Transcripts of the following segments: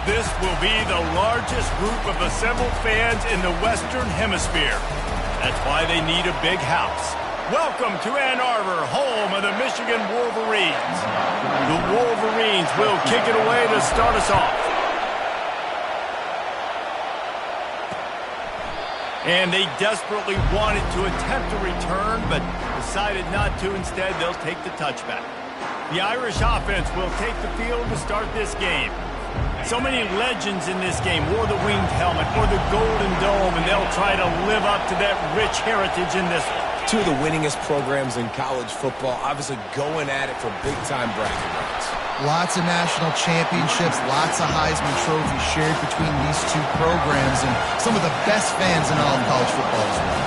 This will be the largest group of assembled fans in the Western Hemisphere. That's why they need a big house. Welcome to Ann Arbor, home of the Michigan Wolverines. The Wolverines will kick it away to start us off. And they desperately wanted to attempt a return, but decided not to. Instead, they'll take the touchback. The Irish offense will take the field to start this game. So many legends in this game wore the winged helmet or the golden dome, and they'll try to live up to that rich heritage in this one. Two of the winningest programs in college football, obviously going at it for big-time bragging rights. Lots of national championships, lots of Heisman trophies shared between these two programs, and some of the best fans in all of college football as well.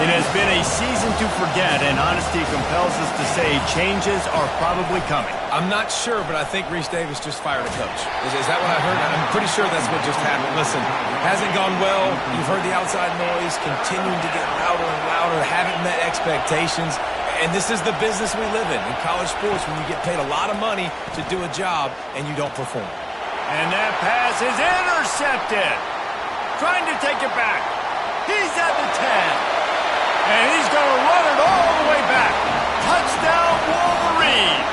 It has been a season to forget, and honesty compels us to say changes are probably coming. I'm not sure, but I think Reese Davis just fired a coach. Is that what I heard? I'm pretty sure that's what just happened. Listen, hasn't gone well. You've heard the outside noise, continuing to get louder and louder, haven't met expectations. And this is the business we live in college sports, when you get paid a lot of money to do a job and you don't perform. And that pass is intercepted. Trying to take it back. He's at the 10. And he's going to run it all the way back. Touchdown, Wolverines.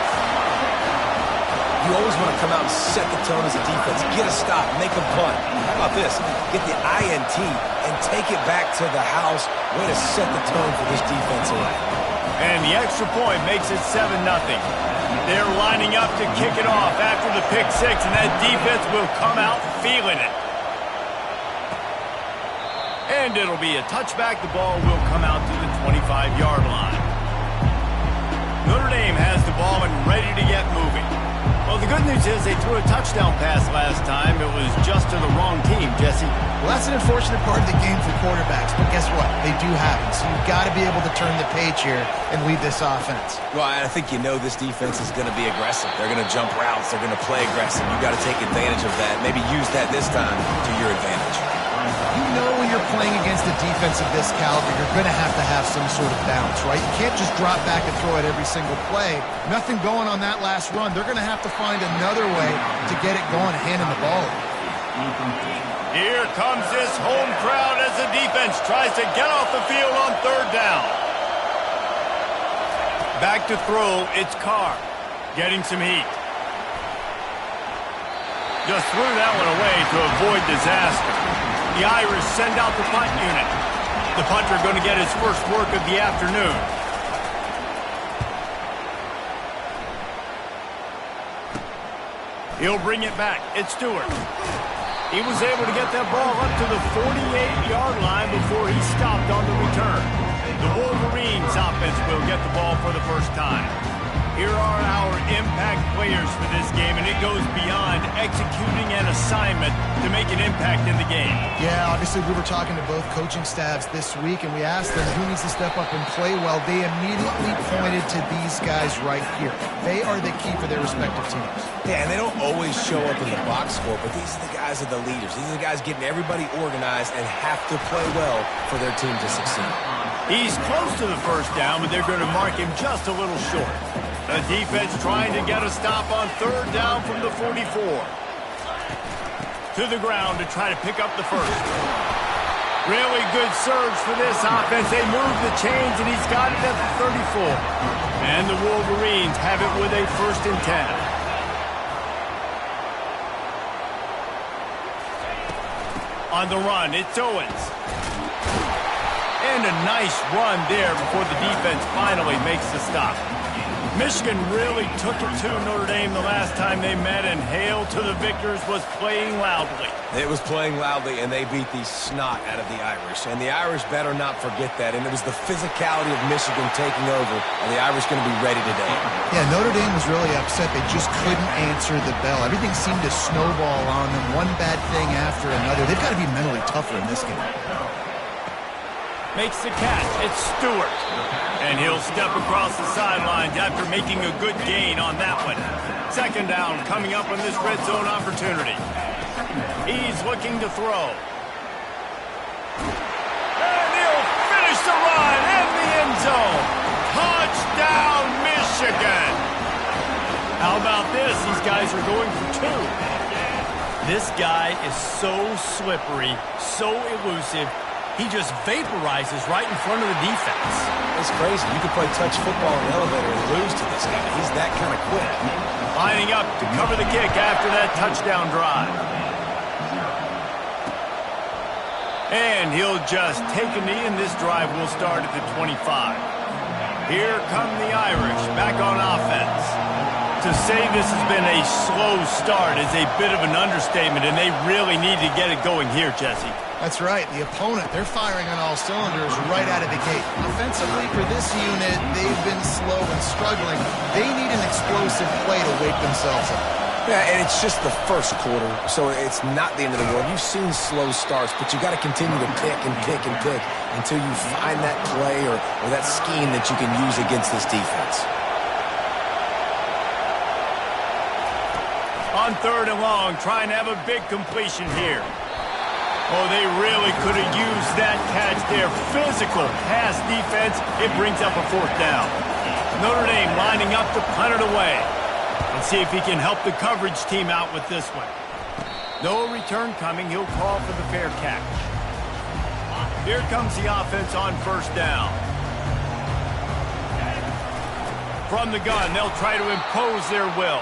You always want to come out and set the tone as a defense. Get a stop, make a punt. How about this? Get the INT and take it back to the house. Way to set the tone for this defensive line. And the extra point makes it 7-0. They're lining up to kick it off after the pick six, and that defense will come out feeling it. And it'll be a touchback. The ball will come out to the 25-yard line. Notre Dame has the ball and ready to get moving. Well, the good news is they threw a touchdown pass last time. It was just to the wrong team, Jesse. Well, that's an unfortunate part of the game for quarterbacks, but guess what? They do happen, so you've got to be able to turn the page here and lead this offense. Well, I think you know this defense is going to be aggressive. They're going to jump routes. They're going to play aggressive. You've got to take advantage of that. Maybe use that this time to your advantage. You know when you're playing against a defense of this caliber, you're going to have some sort of bounce, right? You can't just drop back and throw it every single play. Nothing going on that last run. They're going to have to find another way to get it going and handing the ball. Here comes this home crowd as the defense tries to get off the field on third down. Back to throw, it's Carr. Getting some heat. Just threw that one away to avoid disaster. The Irish send out the punt unit. The punter going to get his first work of the afternoon. He'll bring it back. It's Stewart. He was able to get that ball up to the 48-yard line before he stopped on the return. The Wolverines offense will get the ball for the first time. Here are our impact players for this game, and it goes beyond executing an assignment to make an impact in the game. Yeah, obviously we were talking to both coaching staffs this week, and we asked them who needs to step up and play well. They immediately pointed to these guys right here. They are the key for their respective teams. Yeah, and they don't always show up in the box score, but these are the guys that are the leaders. These are the guys getting everybody organized and have to play well for their team to succeed. He's close to the first down, but they're going to mark him just a little short. The defense trying to get a stop on third down from the 44. To the ground to try to pick up the first. Really good surge for this offense. They move the chains, and he's got it at the 34. And the Wolverines have it with a 1st and 10. On the run, it's Owens. And a nice run there before the defense finally makes the stop. Michigan really took it to Notre Dame the last time they met, and Hail to the Victors was playing loudly. It was playing loudly, and they beat the snot out of the Irish. And the Irish better not forget that. And it was the physicality of Michigan taking over. Are the Irish going to be ready today? Yeah, Notre Dame was really upset. They just couldn't answer the bell. Everything seemed to snowball on them, one bad thing after another. They've got to be mentally tougher in this game. Makes the catch. It's Stewart. And he'll step across the sidelines after making a good gain on that one. 2nd down coming up on this red zone opportunity. He's looking to throw. And he'll finish the run in the end zone. Touchdown, Michigan. How about this? These guys are going for 2. This guy is so slippery, so elusive. He just vaporizes right in front of the defense. It's crazy. You could play touch football in the elevator and lose to this guy. He's that kind of quick. Lining up to cover the kick after that touchdown drive. And he'll just take a knee, and this drive will start at the 25. Here come the Irish back on offense. To say this has been a slow start is a bit of an understatement, and they really need to get it going here, Jesse. That's right. The opponent, they're firing on all cylinders right out of the gate. Offensively, for this unit, they've been slow and struggling. They need an explosive play to wake themselves up. Yeah, and it's just the first quarter, so it's not the end of the world. You've seen slow starts, but you got to continue to pick and pick and pick until you find that play or that scheme that you can use against this defense. On 3rd and long, trying to have a big completion here. Oh, they really could have used that catch there. Physical pass defense. It brings up a 4th down. Notre Dame lining up to punt it away. And see if he can help the coverage team out with this one. No return coming. He'll call for the fair catch. Here comes the offense on 1st down. From the gun, they'll try to impose their will.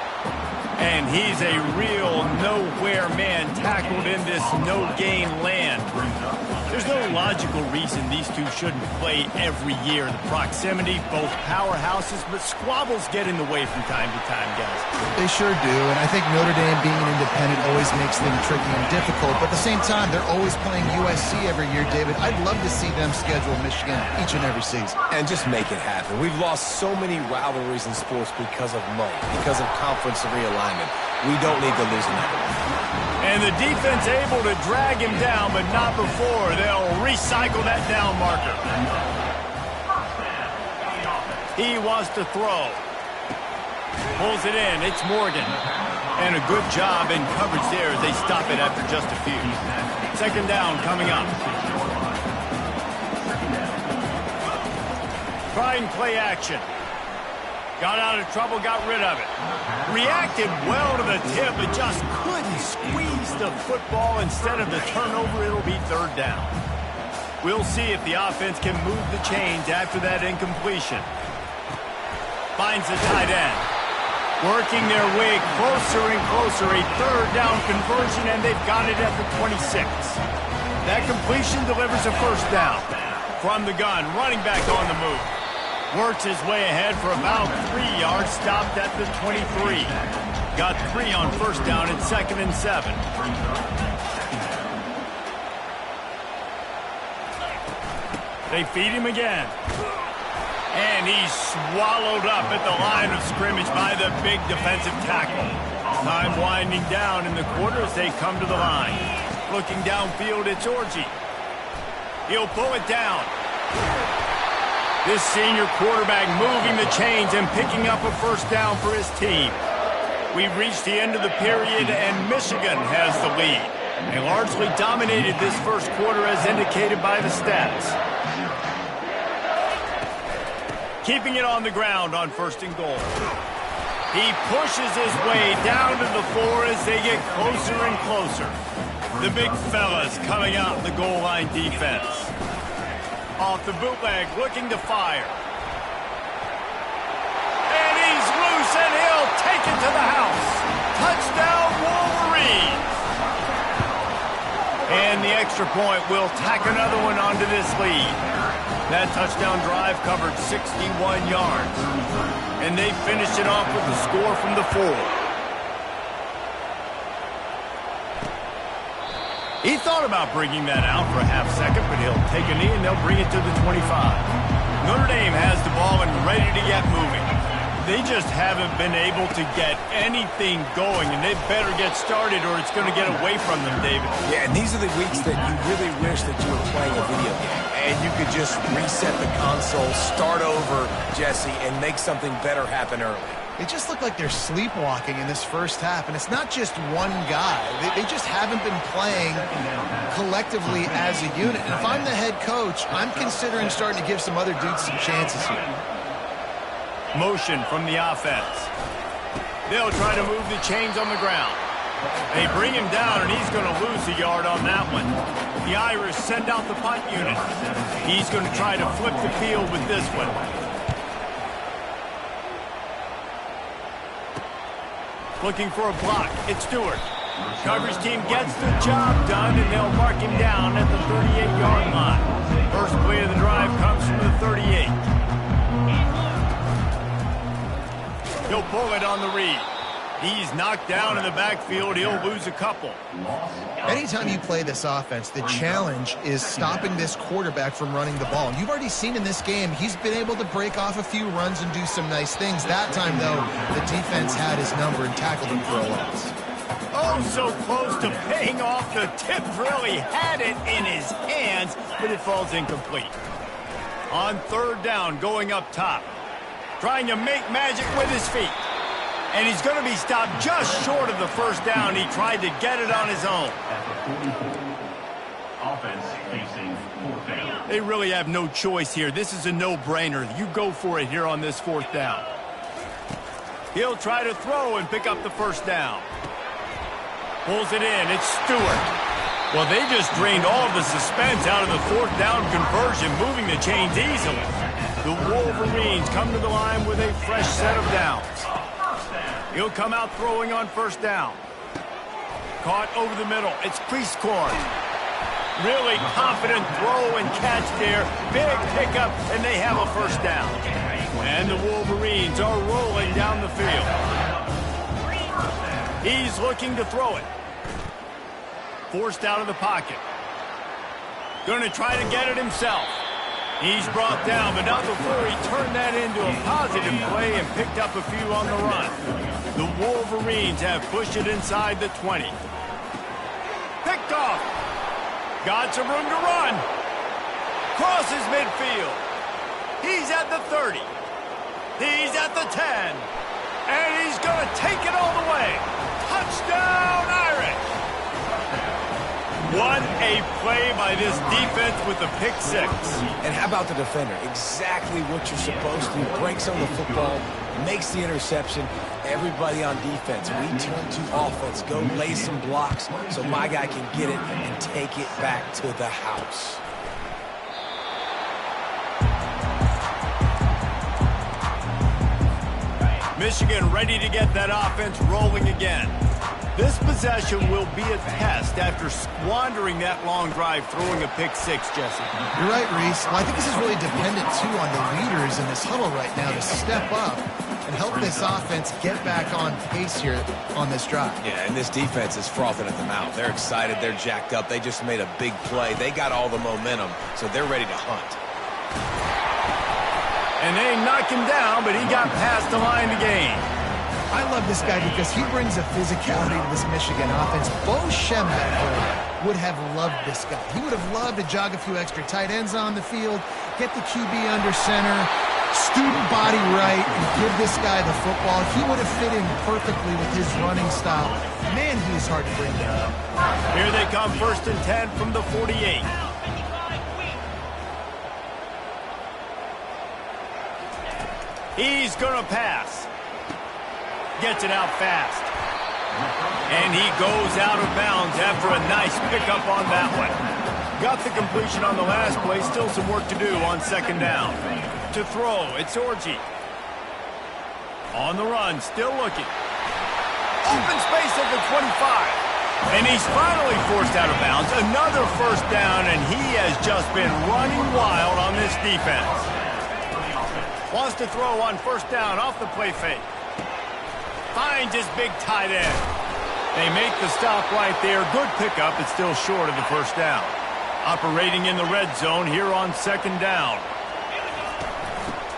And he's a real nowhere man tackled in this no-gain land. There's no logical reason these two shouldn't play every year. The proximity, both powerhouses, but squabbles get in the way from time to time, guys. They sure do, and I think Notre Dame being an independent always makes them tricky and difficult, but at the same time, they're always playing USC every year, David. I'd love to see them schedule Michigan each and every season. And just make it happen. We've lost so many rivalries in sports because of money, because of conference realignment. We don't need to lose another one. And the defense able to drag him down, but not before. They'll recycle that down marker. He wants to throw. Pulls it in. It's Morgan. And a good job in coverage there as they stop it after just a few. 2nd down coming up. Trying play action. Got out of trouble, got rid of it. Reacted well to the tip, but just couldn't squeeze the football. Instead of the turnover, it'll be 3rd down. We'll see if the offense can move the chains after that incompletion. Finds the tight end. Working their way closer and closer. A 3rd down conversion, and they've got it at the 26. That completion delivers a 1st down. From the gun, running back on the move. Works his way ahead for about 3 yards, stopped at the 23. Got 3 on 1st down and 2nd and 7. They feed him again. And he's swallowed up at the line of scrimmage by the big defensive tackle. Time winding down in the quarter as they come to the line. Looking downfield, it's Orji. He'll pull it down. This senior quarterback moving the chains and picking up a 1st down for his team. We've reached the end of the period, and Michigan has the lead. They largely dominated this 1st quarter as indicated by the stats. Keeping it on the ground on 1st and goal. He pushes his way down to the 4 as they get closer and closer. The big fellas coming out in the goal line defense. Off the bootleg, looking to fire. And he's loose, and he'll take it to the house. Touchdown, Wolverines! And the extra point will tack another one onto this lead. That touchdown drive covered 61 yards. And they finished it off with the score from the 4. He thought about bringing that out for a half second, but he'll take a knee and they'll bring it to the 25. Notre Dame has the ball and ready to get moving. They just haven't been able to get anything going, and they better get started or it's going to get away from them, David. Yeah, and these are the weeks that you really wish that you were playing a video game. And you could just reset the console, start over, Jesse, and make something better happen early. They just look like they're sleepwalking in this 1st half, and it's not just one guy. They just haven't been playing collectively as a unit. And if I'm the head coach, I'm considering starting to give some other dudes some chances here. Motion from the offense. They'll try to move the chains on the ground. They bring him down, and he's going to lose a yard on that one. The Irish send out the punt unit. He's going to try to flip the field with this one. Looking for a block. It's Stewart. Coverage team gets the job done, and they'll mark him down at the 38-yard line. First play of the drive comes from the 38. He'll pull it on the read. He's knocked down in the backfield. He'll lose a couple. Anytime you play this offense, the challenge is stopping this quarterback from running the ball. And you've already seen in this game, he's been able to break off a few runs and do some nice things. That time, though, the defense had his number and tackled him for a loss. Oh, so close to paying off. The tip really had it in his hands, but it falls incomplete. On third down, going up top. Trying to make magic with his feet. And he's going to be stopped just short of the first down. He tried to get it on his own. Offense facing fourth down. They really have no choice here. This is a no-brainer. You go for it here on this fourth down. He'll try to throw and pick up the first down. Pulls it in. It's Stewart. Well, they just drained all of the suspense out of the fourth down conversion, moving the chains easily. The Wolverines come to the line with a fresh set of downs. He'll come out throwing on first down. Caught over the middle. It's Priestcorn. Really confident throw and catch there. Big pickup, and they have a first down. And the Wolverines are rolling down the field. He's looking to throw it. Forced out of the pocket. Going to try to get it himself. He's brought down, but not before he turned that into a positive play and picked up a few on the run. The Wolverines have pushed it inside the 20. Picked off. Got some room to run. Crosses midfield. He's at the 30. He's at the 10. And he's going to take it all the way. Touchdown, Irish. What a play by this defense with the pick six. And how about the defender? Exactly what you're supposed to do. Breaks on the football, makes the interception. Everybody on defense, we turn to offense. Go lay some blocks so my guy can get it and take it back to the house. Michigan ready to get that offense rolling again. This possession will be a test after squandering that long drive, throwing a pick six, Jesse. You're right, Reese. Well, I think this is really dependent, too, on the leaders in this huddle right now to step up and help this offense get back on pace here on this drive. Yeah, and this defense is frothing at the mouth. They're excited. They're jacked up. They just made a big play. They got all the momentum, so they're ready to hunt. And they knock him down, but he got past the line to gain. I love this guy because he brings a physicality to this Michigan offense. Bo Schembechler would have loved this guy. He would have loved to jog a few extra tight ends on the field, get the QB under center, student body right, and give this guy the football. He would have fit in perfectly with his running style. Man, he is hard to bring down. Here they come, 1st and 10 from the 48. He's going to pass. Gets it out fast. And he goes out of bounds after a nice pickup on that one. Got the completion on the last play. Still some work to do on second down. To throw, it's Orji. On the run, still looking. Open space at the 25. And he's finally forced out of bounds. Another first down, and he has just been running wild on this defense. Wants to throw on first down off the play fake. Finds his big tight end. They make the stop right there. Good pickup. It's still short of the first down. Operating in the red zone here on second down.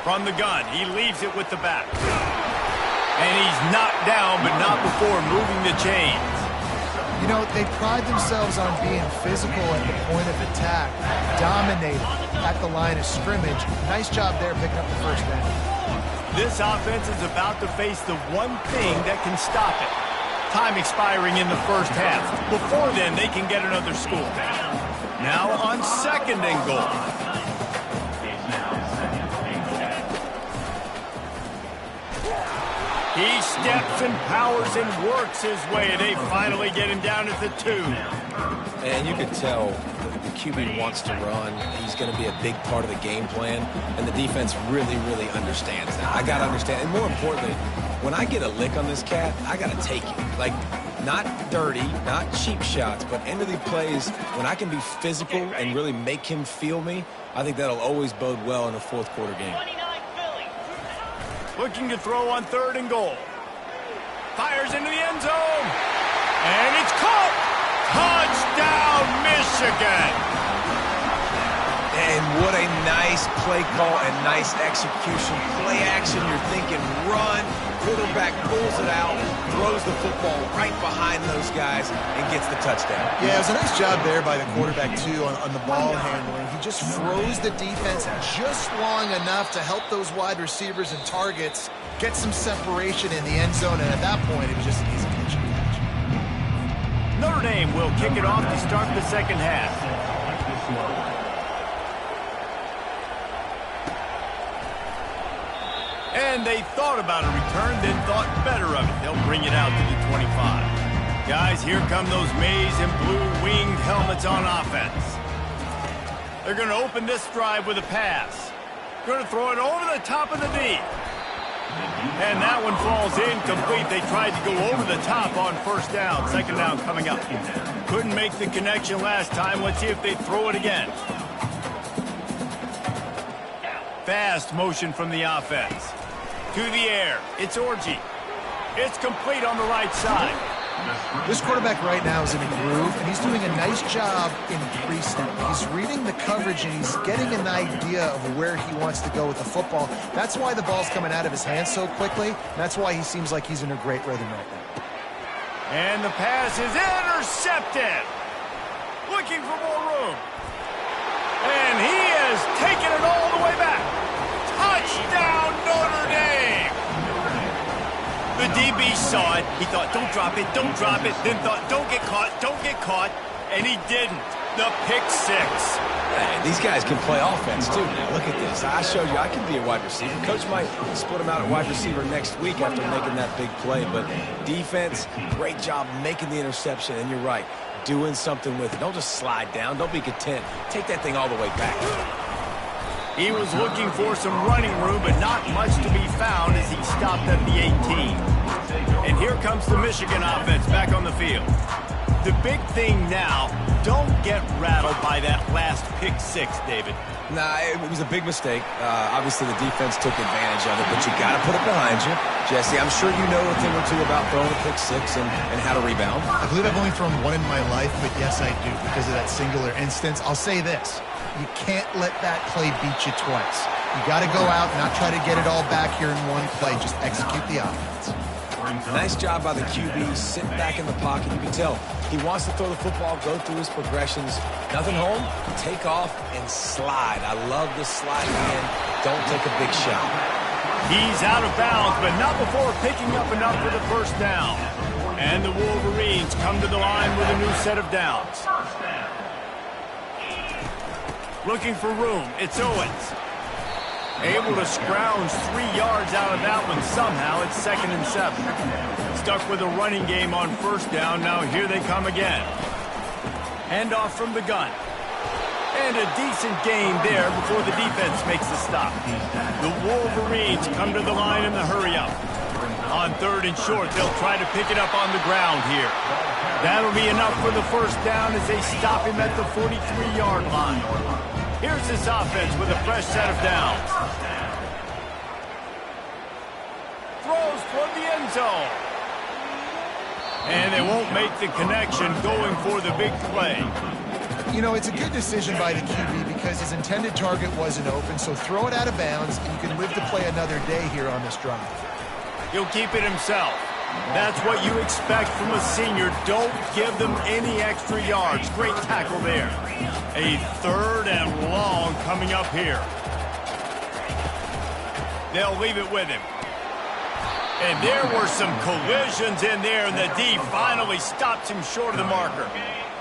From the gun, he leaves it with the back. And he's knocked down, but not before moving the chains. You know, they pride themselves on being physical at the point of attack, dominating at the line of scrimmage. Nice job there picking up the first down. This offense is about to face the one thing that can stop it. Time expiring in the first half. Before then, they can get another score. Now on second and goal. He He steps and powers and works his way. They finally get him down at the 2. And you could tell the QB wants to run. He's going to be a big part of the game plan, and the defense really, really understands that. I got to understand, and more importantly, when I get a lick on this cat, I got to take it. Like, not dirty, not cheap shots, but end of the plays, when I can be physical and really make him feel me, I think that'll always bode well in a fourth quarter game. Looking to throw on 3rd and goal. Fires into the end zone. And it's caught. Touchdown, Michigan. And what a nice play call and nice execution. Play action, you're thinking run. Quarterback pulls it out, throws the football right behind those guys, and gets the touchdown. Yeah, it was a nice job there by the quarterback, too, on the ball handling. He just froze the defense just long enough to help those wide receivers and targets get some separation in the end zone, and at that point, it was just an easy catch and catch. Notre Dame will kick it off to start the second half. And they thought about a return, then thought better of it. They'll bring it out to the 25. Guys, here come those maize and blue winged helmets on offense. They're going to open this drive with a pass. Going to throw it over the top of the D. And that one falls incomplete. They tried to go over the top on 1st down. 2nd down coming up. Couldn't make the connection last time. Let's see if they throw it again. Fast motion from the offense. To the air. It's Orji. It's complete on the right side. This quarterback right now is in a groove, and he's doing a nice job in pre-snap. He's reading the coverage, and he's getting an idea of where he wants to go with the football. That's why the ball's coming out of his hands so quickly. That's why he seems like he's in a great rhythm right now. And the pass is intercepted. Looking for more room. And he has taken it all the way back. Touchdown, Notre Dame! The DB saw it. He thought, don't drop it, don't drop it. Then thought, don't get caught. And he didn't. The pick 6. Hey, these guys can play offense, too. Now, look at this. I showed you I can be a wide receiver. Coach might split him out at wide receiver next week after making that big play. But defense, great job making the interception. And you're right, doing something with it. Don't just slide down. Don't be content. Take that thing all the way back. He was looking for some running room, but not much to be found as he stopped at the 18. And here comes the Michigan offense back on the field. The big thing now, don't get rattled by that last pick 6, David. Nah, it was a big mistake. Obviously, the defense took advantage of it, but you got to put it behind you. Jesse, I'm sure you know a thing or two about throwing a pick 6 and how to rebound. I believe I've only thrown one in my life, but yes, I do, because of that singular instance. I'll say this. You can't let that play beat you twice. You got to go out, not try to get it all back here in one play. Just execute the offense. Nice job by the QB, sitting back in the pocket. You can tell he wants to throw the football, go through his progressions. Nothing home, take off, and slide. I love the sliding in. Don't take a big shot. He's out of bounds, but not before picking up enough for the 1st down. And the Wolverines come to the line with a new set of downs. Looking for room. It's Owens. Able to scrounge 3 yards out of that one somehow. It's 2nd and 7. Stuck with a running game on 1st down. Now here they come again. Handoff from the gun. And a decent gain there before the defense makes the stop. The Wolverines come to the line in the hurry-up. On 3rd and short, they'll try to pick it up on the ground here. That'll be enough for the 1st down as they stop him at the 43-yard line. Here's this offense with a fresh set of downs. Throws toward the end zone. And they won't make the connection going for the big play. You know, it's a good decision by the QB because his intended target wasn't open, so throw it out of bounds, and you can live to play another day here on this drive. He'll keep it himself. That's what you expect from a senior. Don't give them any extra yards. Great tackle there. A 3rd and long coming up here. They'll leave it with him. And there were some collisions in there, and the D finally stops him short of the marker.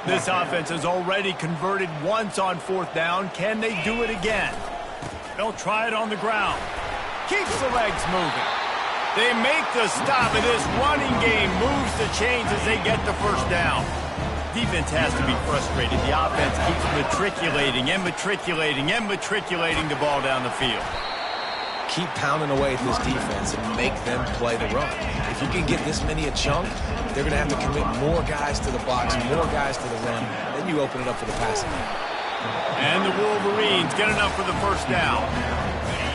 This offense has already converted once on 4th down. Can they do it again? They'll try it on the ground. Keeps the legs moving. They make the stop, and this running game moves the chains as they get the first down. Defense has to be frustrated. The offense keeps matriculating and matriculating and matriculating the ball down the field. Keep pounding away at this defense and make them play the run. If you can get this many a chunk, they're going to have to commit more guys to the box, more guys to the run. Then you open it up for the passing. And the Wolverines get enough for the first down.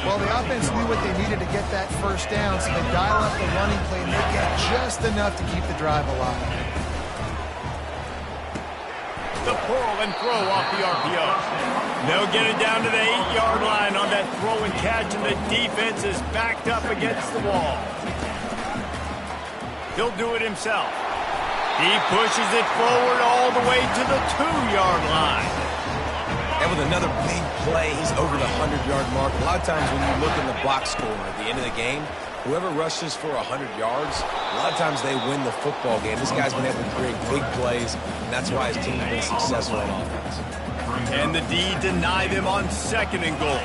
Well, the offense knew what they needed to get that first down, so they dial up the running play, and they get just enough to keep the drive alive. The pull and throw off the RPO. They'll get it down to the 8-yard line on that throw and catch, and the defense is backed up against the wall. He'll do it himself. He pushes it forward all the way to the 2-yard line. And with another big play, he's over the 100-yard mark. A lot of times when you look in the box score at the end of the game, whoever rushes for 100 yards, a lot of times they win the football game. This guy's been able to create big plays, and that's why his team has been successful on offense. And the D deny them on 2nd and goal.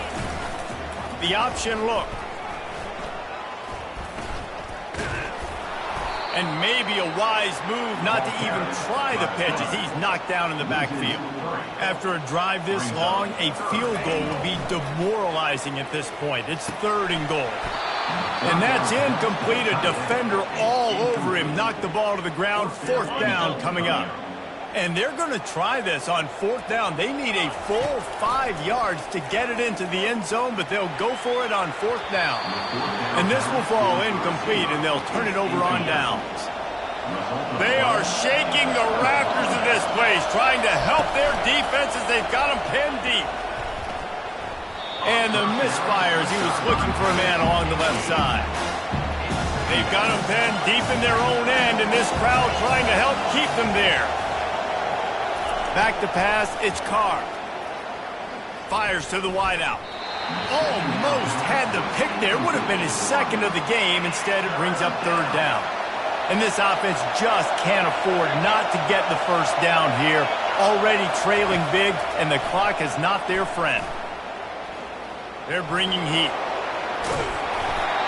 The option look. And maybe a wise move not to even try the pitch as he's knocked down in the backfield. After a drive this long, a field goal will be demoralizing at this point. It's 3rd and goal. And that's incomplete. A defender all over him. Knocked the ball to the ground. 4th down coming up. And they're going to try this on 4th down. They need a full 5 yards to get it into the end zone, but they'll go for it on 4th down. And this will fall incomplete, and they'll turn it over on downs. They are shaking the rafters of this place, trying to help their defense as they've got them pinned deep. And the misfires. He was looking for a man along the left side. They've got them pinned deep in their own end, and this crowd trying to help keep them there. Back to pass, it's Carr. Fires to the wideout. Almost had the pick there. Would have been his 2nd of the game. Instead, it brings up 3rd down. And this offense just can't afford not to get the first down here. Already trailing big, and the clock is not their friend. They're bringing heat.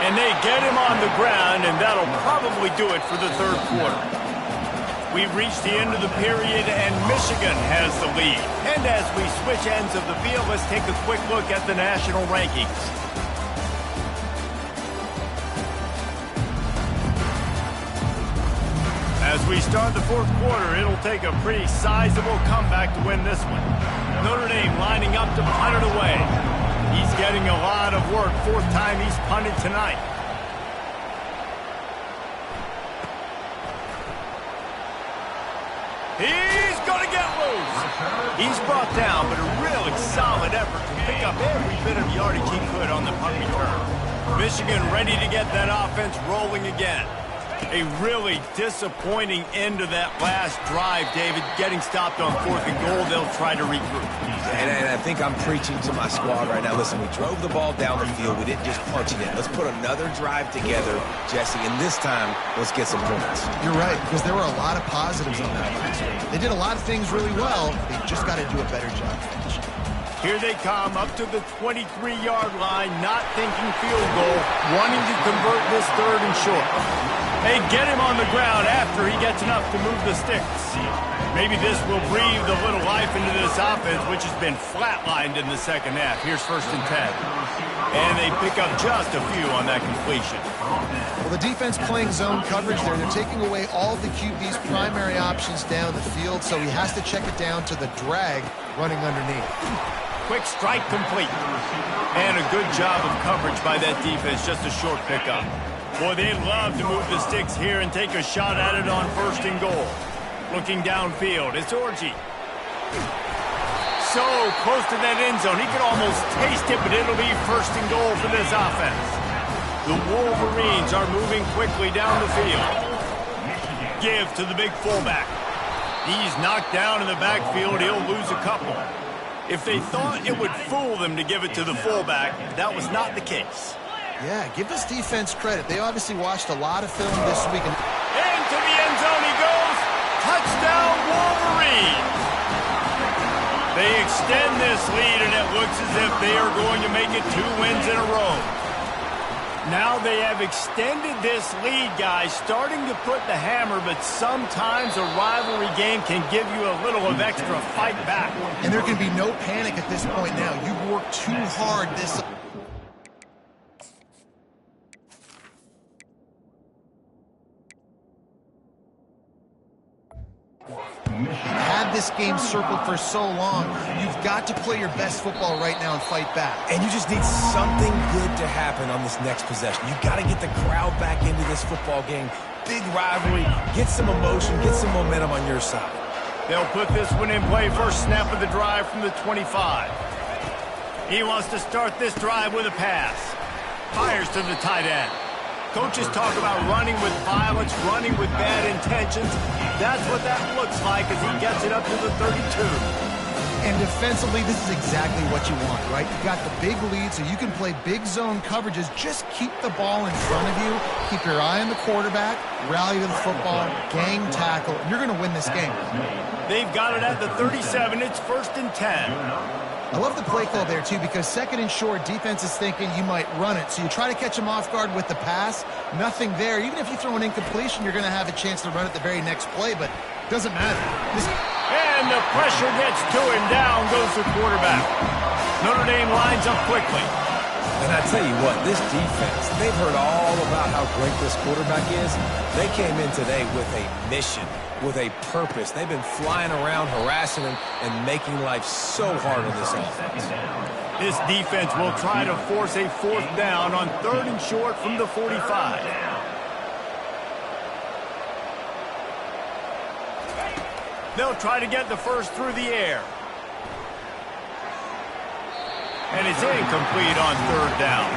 And they get him on the ground, and that'll probably do it for the 3rd quarter. We've reached the end of the period, and Michigan has the lead. And as we switch ends of the field, let's take a quick look at the national rankings. As we start the 4th quarter, it'll take a pretty sizable comeback to win this one. Notre Dame lining up to punt it away. He's getting a lot of work. 4th time he's punted tonight. He's going to get loose. He's brought down, but a really solid effort to pick up every bit of yardage he could on the punt return. Michigan ready to get that offense rolling again. A really disappointing end of that last drive, David. Getting stopped on 4th and goal, they'll try to regroup. And I think I'm preaching to my squad right now. Listen, we drove the ball down the field. We didn't just punch it in. Let's put another drive together, Jesse, and this time, let's get some points. You're right, because there were a lot of positives on that last one. They did a lot of things really well. They just got to do a better job finishing. Here they come up to the 23-yard line, not thinking field goal, wanting to convert this 3rd and short. They get him on the ground after he gets enough to move the sticks. Maybe this will breathe a little life into this offense, which has been flatlined in the 2nd half. Here's 1st and 10. And they pick up just a few on that completion. Well, the defense playing zone coverage there. They're taking away all of the QB's primary options down the field, so he has to check it down to the drag running underneath. Quick strike complete. And a good job of coverage by that defense, just a short pickup. Boy, they'd love to move the sticks here and take a shot at it on 1st and goal. Looking downfield, it's Orji. So close to that end zone, he could almost taste it, but it'll be 1st and goal for this offense. The Wolverines are moving quickly down the field. Give to the big fullback. He's knocked down in the backfield. He'll lose a couple. If they thought it would fool them to give it to the fullback, that was not the case. Yeah, give this defense credit. They obviously watched a lot of film this week. Into the end zone he goes. Touchdown, Wolverines. They extend this lead, and it looks as if they are going to make it 2 wins in a row. Now they have extended this lead, guys, starting to put the hammer, but sometimes a rivalry game can give you a little of extra fight back. And there can be no panic at this point now. You've worked too hard this... Had this game circled for so long, you've got to play your best football right now and fight back. And you just need something good to happen on this next possession. You've got to get the crowd back into this football game. Big rivalry, get some emotion, get some momentum on your side. They'll put this one in play. First snap of the drive from the 25. He wants to start this drive with a pass. Fires to the tight end. Coaches talk about running with violence, running with bad intentions. That's what that looks like as he gets it up to the 32. And defensively, this is exactly what you want, right? You got the big lead, so you can play big zone coverages. Just keep the ball in front of you. Keep your eye on the quarterback. Rally to the football. Gang tackle. You're going to win this game. They've got it at the 37. It's 1st and 10. I love the play call there, too, because 2nd and short, defense is thinking you might run it. So you try to catch them off guard with the pass. Nothing there. Even if you throw an incompletion, you're going to have a chance to run it the very next play, but it doesn't matter. And the pressure gets to him. Down goes the quarterback. Notre Dame lines up quickly. And I tell you what, this defense, they've heard all about how great this quarterback is. They came in today with a mission, with a purpose. They've been flying around, harassing him, and making life so hard on this offense. This defense will try to force a 4th down on 3rd and short from the 45. They'll try to get the first through the air. And it's incomplete on 3rd down.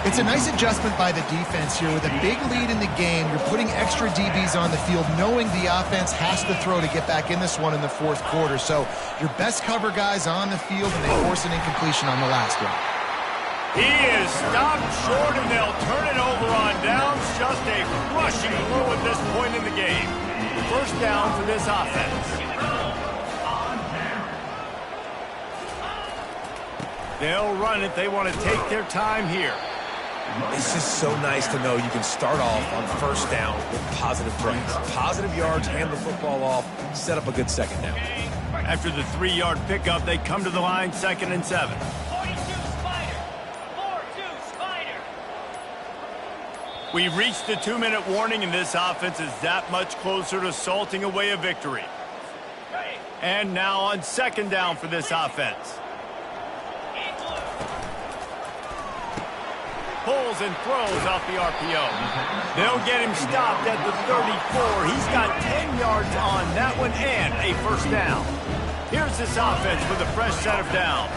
It's a nice adjustment by the defense here. With a big lead in the game, you're putting extra DBs on the field, knowing the offense has to throw to get back in this one in the 4th quarter. So your best cover guys on the field, and they force an incompletion on the last one. He is stopped short, and they'll turn it over on downs. Just a crushing blow at this point in the game. 1st down for this offense. They'll run it. They want to take their time here. It's just so nice to know you can start off on 1st down with positive plays. Positive yards, hand the football off, set up a good 2nd down. After the 3-yard pickup, they come to the line 2nd and 7. 42 Spider. 4-2 Spider. We've reached the 2-minute warning, and this offense is that much closer to salting away a victory. And now on 2nd down for this offense. Pulls and throws off the RPO. They'll get him stopped at the 34. He's got 10 yards on that one and a 1st down. Here's this offense with a fresh set of downs.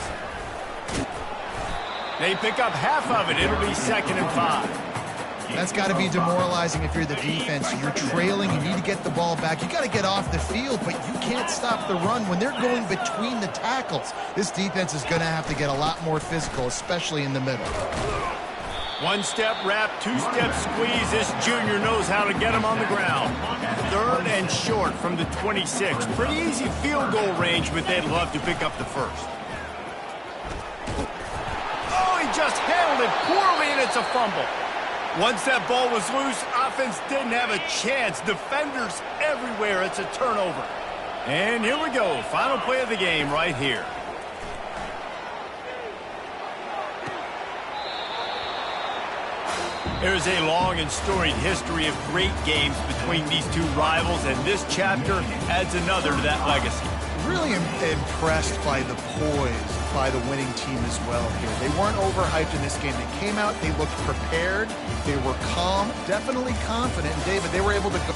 They pick up half of it. It'll be 2nd and 5. That's got to be demoralizing if you're the defense. You're trailing. You need to get the ball back. You got to get off the field, but you can't stop the run when they're going between the tackles. This defense is going to have to get a lot more physical, especially in the middle. 1-step wrap, 2-step squeeze. This junior knows how to get him on the ground. 3rd and short from the 26. Pretty easy field goal range, but they'd love to pick up the 1st. Oh, he just handled it poorly, and it's a fumble. Once that ball was loose, offense didn't have a chance. Defenders everywhere. It's a turnover. And here we go. Final play of the game right here. There's a long and storied history of great games between these two rivals, and this chapter adds another to that legacy. Really impressed by the poise by the winning team as well here. They weren't overhyped in this game. They came out, they looked prepared, they were calm, definitely confident. And David, they were able to go